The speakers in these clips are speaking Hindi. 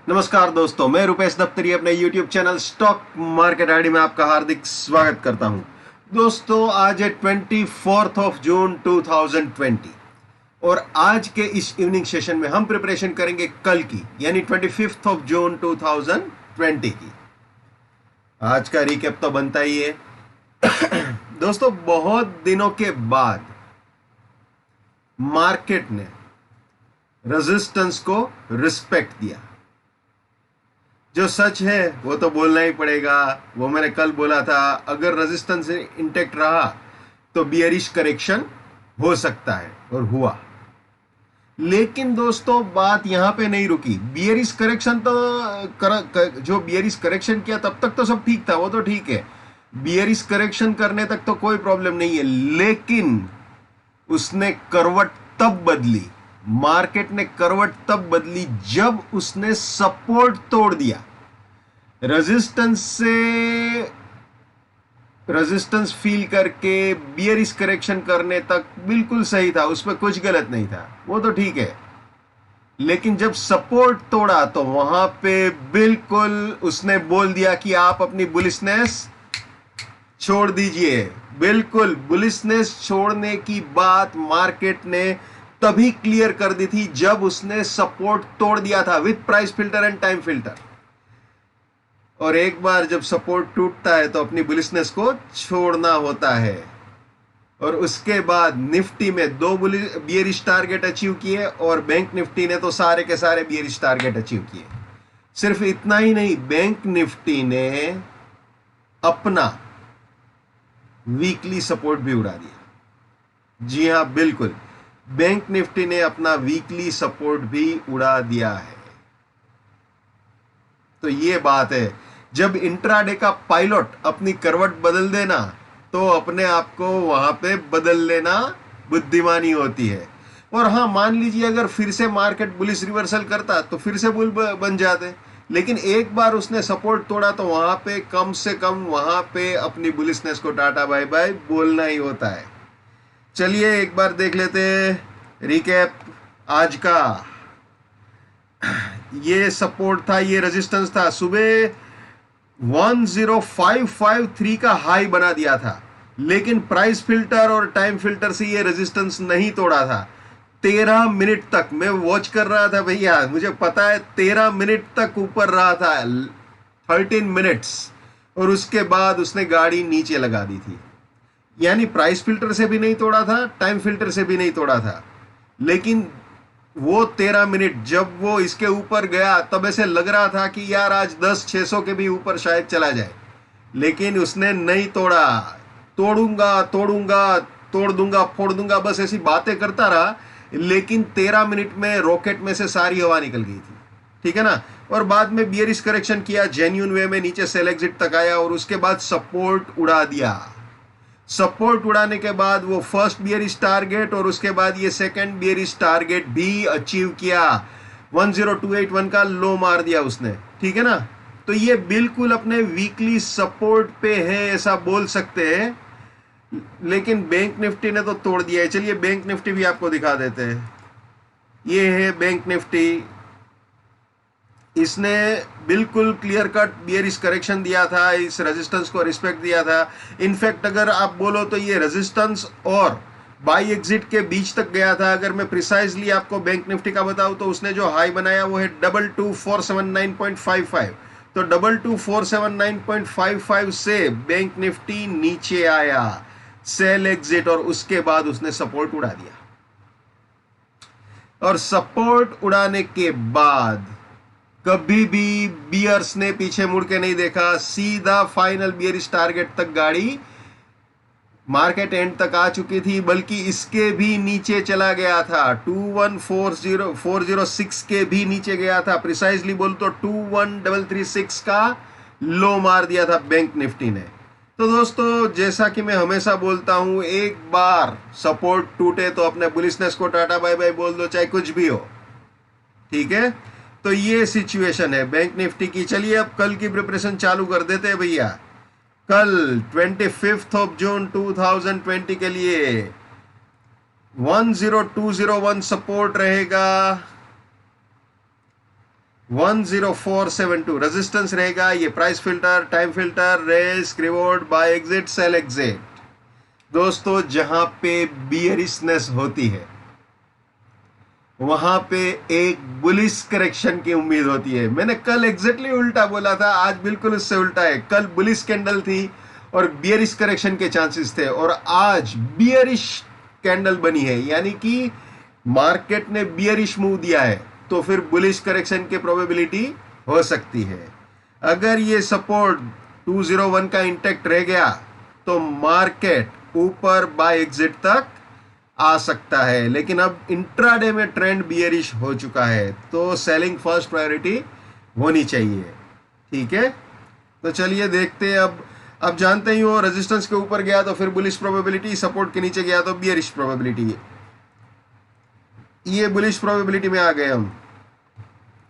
नमस्कार दोस्तों, मैं रुपेश दफ्तरी अपने YouTube channel stock market ID में आपका हार्दिक स्वागत करता हूं। दोस्तों, आज है 24 जून 2020 और आज के इस इवनिंग सेशन में हम प्रिपरेशन करेंगे कल की यानी 25 जून 2020 की। आज का रिकैप तो बनता ही है। दोस्तों, बहुत दिनों के बाद मार्केट ने रेजिस्टेंस को रिस्पेक्ट दिया। जो सच है वो तो बोलना ही पड़ेगा। वो मैंने कल बोला था, अगर रेजिस्टेंस इंटेक्ट रहा तो बियरिश करेक्शन हो सकता है, और हुआ। लेकिन दोस्तों, बात यहां पे नहीं रुकी। बियरिश करेक्शन तो जो बियरिश करेक्शन किया तब तक तो सब ठीक था, वो तो ठीक है। बियरिश करेक्शन करने तक तो कोई प्रॉब्लम नहीं है, लेकिन उसने करवट तब बदली, मार्केट ने करवट तब बदली जब उसने सपोर्ट तोड़ दिया। रेजिस्टेंस फील करके बियरिश करेक्शन करने तक बिल्कुल सही था, उसमें कुछ गलत नहीं था, वो तो ठीक है। लेकिन जब सपोर्ट तोड़ा तो वहां पे बिल्कुल उसने बोल दिया कि आप अपनी बुलिशनेस छोड़ दीजिए। बिल्कुल बुलिशनेस छोड़ने की बात मार्केट ने तभी क्लियर कर दी थी जब उसने सपोर्ट तोड़ दिया था with price filter and time filter. और एक बार जब सपोर्ट टूटता है तो अपनी बुलिशनेस को छोड़ना होता है। और उसके बाद निफ्टी में 2 बियरिश टारगेट अचीव किए और बैंक निफ्टी ने तो सारे के सारे बियरिश टारगेट अचीव किए। सिर्फ इतना ही नहीं, बैंक निफ्टी ने अपना वीकली सपोर्ट भी उड़ा दिया। जी हां, बिल्कुल, बैंक निफ्टी ने अपना वीकली सपोर्ट भी उड़ा दिया है। तो ये बात है, जब इंट्राडे का पायलट अपनी करवट बदल देना तो अपने आप को वहां पे बदल लेना बुद्धिमानी होती है। और हाँ, मान लीजिए अगर फिर से मार्केट बुलिश रिवर्सल करता तो फिर से बुल बन जाते। लेकिन एक बार उसने सपोर्ट तोड़ा तो वहां पे कम से कम वहां पे अपनी बुलिशनेस को टाटा बाय बाय बोलना ही होता है। चलिए एक बार देख लेते हैं रिकैप आज का। ये सपोर्ट था, ये रेजिस्टेंस था। सुबह 10553 का हाई बना दिया था, लेकिन प्राइस फिल्टर और टाइम फिल्टर से ये रेजिस्टेंस नहीं तोड़ा था। 13 मिनट तक मैं वॉच कर रहा था भैया, मुझे पता है 13 मिनट तक ऊपर रहा था, 13 मिनट्स। और उसके बाद उसने गाड़ी नीचे लगा दी थी। यानी प्राइस फिल्टर से भी नहीं तोड़ा था, टाइम फिल्टर से भी नहीं तोड़ा था। लेकिन वो 13 मिनट जब वो इसके ऊपर गया तब ऐसे लग रहा था कि यार आज 10-600 के भी ऊपर शायद चला जाए। लेकिन उसने नहीं तोड़ा। तोड़ूंगा तोड़ूंगा, तोड़ दूंगा, फोड़ दूंगा, बस ऐसी बातें करता रहा। लेकिन 13 मिनट में रॉकेट में से सारी हवा निकल गई थी, ठीक है ना। और बाद में बियरिश करेक्शन किया, जेन्युइन वे में नीचे सेल एग्जिट तक आया और उसके बाद सपोर्ट उड़ा दिया। सपोर्ट उड़ाने के बाद वो फर्स्ट बियरिश टारगेट और उसके बाद ये सेकंड बियरिश टारगेट भी अचीव किया। 10281 का लो मार दिया उसने, ठीक है ना। तो ये बिल्कुल अपने वीकली सपोर्ट पे है, ऐसा बोल सकते हैं। लेकिन बैंक निफ्टी ने तो तोड़ दिया है। चलिए बैंक निफ्टी भी आपको दिखा देते हैं। ये है बैंक निफ्टी। इसने बिल्कुल क्लियर कट बियरिश करेक्शन दिया था, इस रेजिस्टेंस को रिस्पेक्ट दिया था। इनफैक्ट अगर आप बोलो तो ये रेजिस्टेंस और बाई एग्जिट के बीच तक गया था। अगर मैं प्रिसाइजली आपको बैंक निफ्टी का बताऊं तो उसने जो हाई बनाया वो है 22479.55। तो 22479.55 से बैंक निफ्टी नीचे आया, सेल एग्जिट, और उसके बाद उसने सपोर्ट उड़ा दिया। और सपोर्ट उड़ाने के बाद कभी भी बियर्स ने पीछे मुड़ के नहीं देखा, सीधा फाइनल बियरिश टारगेट तक गाड़ी मार्केट एंड तक आ चुकी थी, बल्कि इसके भी नीचे चला गया था। 21406 के भी नीचे गया था। प्रिसाइजली बोल तो 21336 का लो मार दिया था बैंक निफ्टी ने। तो दोस्तों, जैसा कि मैं हमेशा बोलता हूं, एक बार सपोर्ट टूटे तो अपने बुलिशनेस को टाटा बाय बाय बोल दो, चाहे कुछ भी हो, ठीक है। तो ये सिचुएशन है बैंक निफ्टी की। चलिए अब कल की प्रिपरेशन चालू कर देते हैं भैया। कल 25 जून 2020 के लिए 10201 सपोर्ट रहेगा, 10472 रेजिस्टेंस रहेगा। ये price filter, time filter, risk, reward, buy exit, sell exit. दोस्तों जहां पे बियरिशनेस होती है वहां पे एक बुलिश करेक्शन की उम्मीद होती है। मैंने कल एग्जैक्टली उल्टा बोला था, आज बिल्कुल उससे उल्टा है। कल बुलिश कैंडल थी और बियरिश करेक्शन के चांसेस थे, और आज बियरिश कैंडल बनी है, यानी कि मार्केट ने बियरिश मूव दिया है, तो फिर बुलिश करेक्शन की प्रोबेबिलिटी हो सकती है। अगर ये सपोर्ट 201 का इंटैक्ट रह गया तो मार्केट ऊपर बाय एग्जिट तक आ सकता है, लेकिन अब इंट्राडे में ट्रेंड बियरिश हो चुका है, तो सेलिंग फर्स्ट प्रायोरिटी होनी चाहिए। ठीक है, तो चलिए देखते हैं। अब जानते ही हो, रेजिस्टेंस के ऊपर गया तो फिर बुलिश प्रोबेबिलिटी, सपोर्ट के नीचे गया तो बियरिश प्रोबेबिलिटी। ये बुलिश प्रोबेबिलिटी में आ गए हम।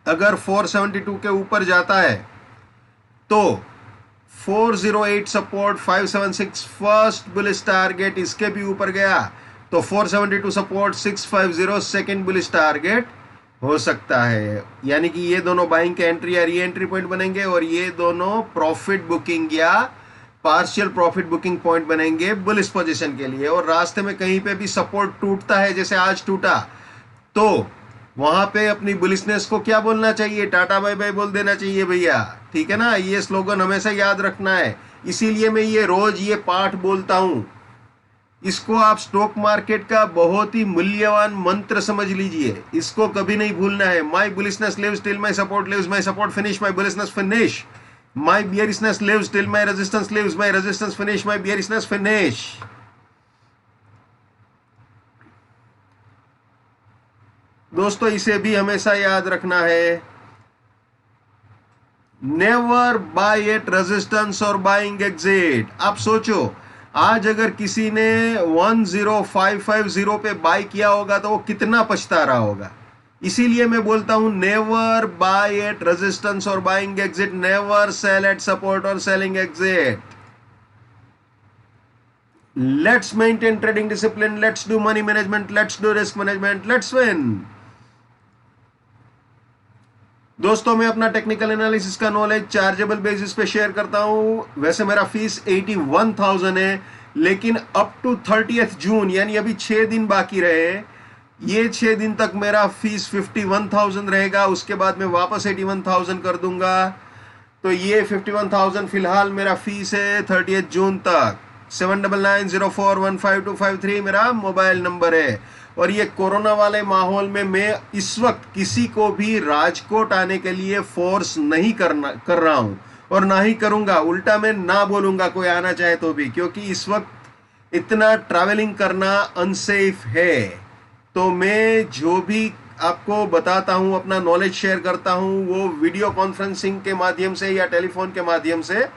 अगर 472 के ऊपर जाता है तो 408 सपोर्ट, 576 फर्स्ट बुलिश टारगेट, इसके भी ऊपर गया तो 472 सपोर्ट, 650 सेकंड बुलिश टारगेट हो सकता है। यानी कि ये दोनों बाइंग के एंट्री या री एंट्री पॉइंट बनेंगे, और ये दोनों प्रॉफिट बुकिंग या पार्शियल प्रॉफिट बुकिंग पॉइंट बनेंगे बुलिश पोजीशन के लिए। और रास्ते में कहीं पे भी सपोर्ट टूटता है, जैसे आज टूटा, तो वहां पे अपनी बुलिशनेस को क्या बोलना चाहिए? टाटा बाय बाय बोल देना चाहिए भैया। ठीक है ना, ये स्लोगन हमेशा याद रखना है। इसीलिए मैं ये रोज ये पाठ बोलता हूं। इसको आप स्टॉक मार्केट का बहुत ही मूल्यवान मंत्र समझ लीजिए, इसको कभी नहीं भूलना है। My bullishness lives till my support lives, my support finish, my bullishness finish, my bearishness lives till my resistance lives, my resistance finish, my bearishness finish. दोस्तों इसे भी हमेशा याद रखना है। नेवर बाय एट रेजिस्टेंस और बाइंग एग्जिट। आप सोचो, आज अगर किसी ने 10550 पे बाय किया होगा तो वो कितना पछता रहा होगा। इसीलिए मैं बोलता हूं, नेवर बाय एट रेजिस्टेंस और buying exit, never sell at support और selling exit. Let's maintain trading discipline, let's do money management, let's do risk management, let's win. दोस्तों मैं अपना टेक्निकल एनालिसिस का नॉलेज चार्जेबल बेसिस पे शेयर करता हूं। वैसे मेरा फीस 81,000 है, लेकिन अप टू 30th जून, यानी अभी 6 दिन बाकी रहे, ये 6 दिन तक मेरा फीस 51,000 रहेगा। उसके बाद मैं वापस 81,000 कर दूंगा। तो ये 51,000 फिलहाल मेरा फीस है 30th जून तक। 7990415253 मेरा मोबाइल नंबर है। और ये कोरोना वाले माहौल में मैं इस वक्त किसी को भी राजकोट आने के लिए फोर्स नहीं कर रहा हूं, और ना ही करूंगा। उल्टा मैं ना बोलूंगा कोई आना चाहे तो भी, क्योंकि इस वक्त इतना ट्रैवलिंग करना अनसेफ है। तो मैं जो भी आपको बताता हूं, अपना नॉलेज शेयर करता हूं, वो वीडियो कॉन्फ्रेंसिंग के माध्यम से या टेलीफोन के माध्यम से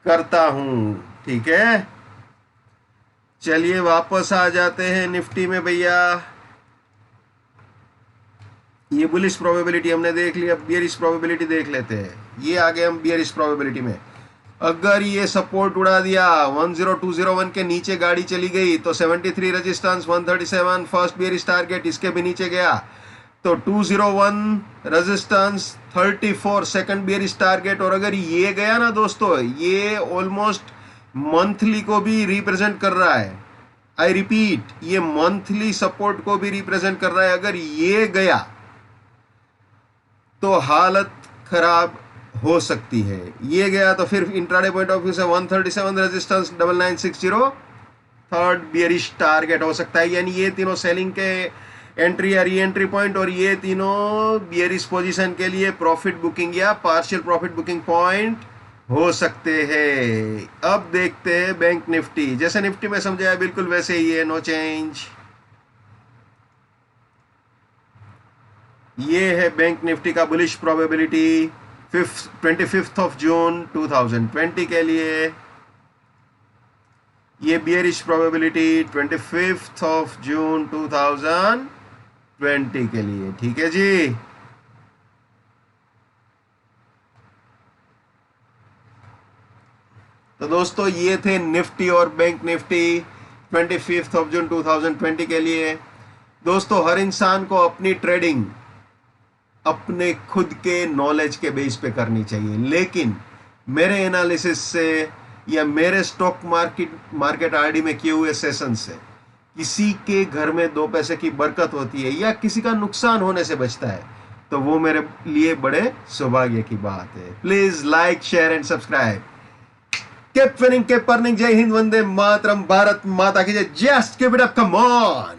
करता हूं। ठीक है, चलिए वापस आ जाते हैं निफ्टी में भैया। ये बुलिश प्रोबेबिलिटी हमने देख ली, अब बियरिश प्रोबेबिलिटी देख लेते हैं। ये आ गए हम बियरिश प्रोबेबिलिटी में। अगर ये सपोर्ट उड़ा दिया, 10201 के नीचे गाड़ी चली गई तो 73 रेजिस्टेंस, 137 फर्स्ट बियरिश टारगेट, इसके भी नीचे गया तो 201 रेजिस्टेंस, 34 सेकंड बियरिश टारगेट। और अगर ये गया ना दोस्तों, ये ऑलमोस्ट मंथली को भी रिप्रेजेंट कर रहा है। आई रिपीट, ये मंथली सपोर्ट को भी रिप्रेजेंट कर रहा है। अगर ये गया तो हालत खराब हो सकती है। ये गया तो फिर इंट्राडे पॉइंट ऑफ व्यू से 137 रेजिस्टेंस, 9960 थर्ड बियरिश टारगेट हो सकता है। यानी ये तीनों सेलिंग के एंट्री या री एंट्री पॉइंट, और ये तीनों बियरिश पोजीशन के लिए प्रॉफिट बुकिंग या पार्शियल प्रॉफिट बुकिंग पॉइंट हो सकते हैं। अब देखते हैं बैंक निफ्टी। जैसे निफ्टी में समझाया बिल्कुल वैसे ही है, नो चेंज। ये है बैंक निफ्टी का bullish probability 25th of June 2020 के लिए। ये bearish probability 25th of June 2020 के लिए। ठीक है जी। तो दोस्तों ये थे निफ्टी और bank Nifty 25th of June 2020 के लिए। दोस्तों हर इंसान को अपनी ट्रेडिंग अपने खुद के नॉलेज के बेस पे करनी चाहिए। लेकिन मेरे एनालिसिस से या मेरे स्टॉक मार्केट आरडी में किए हुए सेशन से किसी के घर में 2 पैसे की बरकत होती है या किसी का नुकसान होने से बचता है, तो वो मेरे लिए बड़े सौभाग्य की बात है। Please like, share and subscribe. Keep winning, keep earning. जय हिंद, वंदे मातरम, भारत माता की जय। Just keep it up, come on.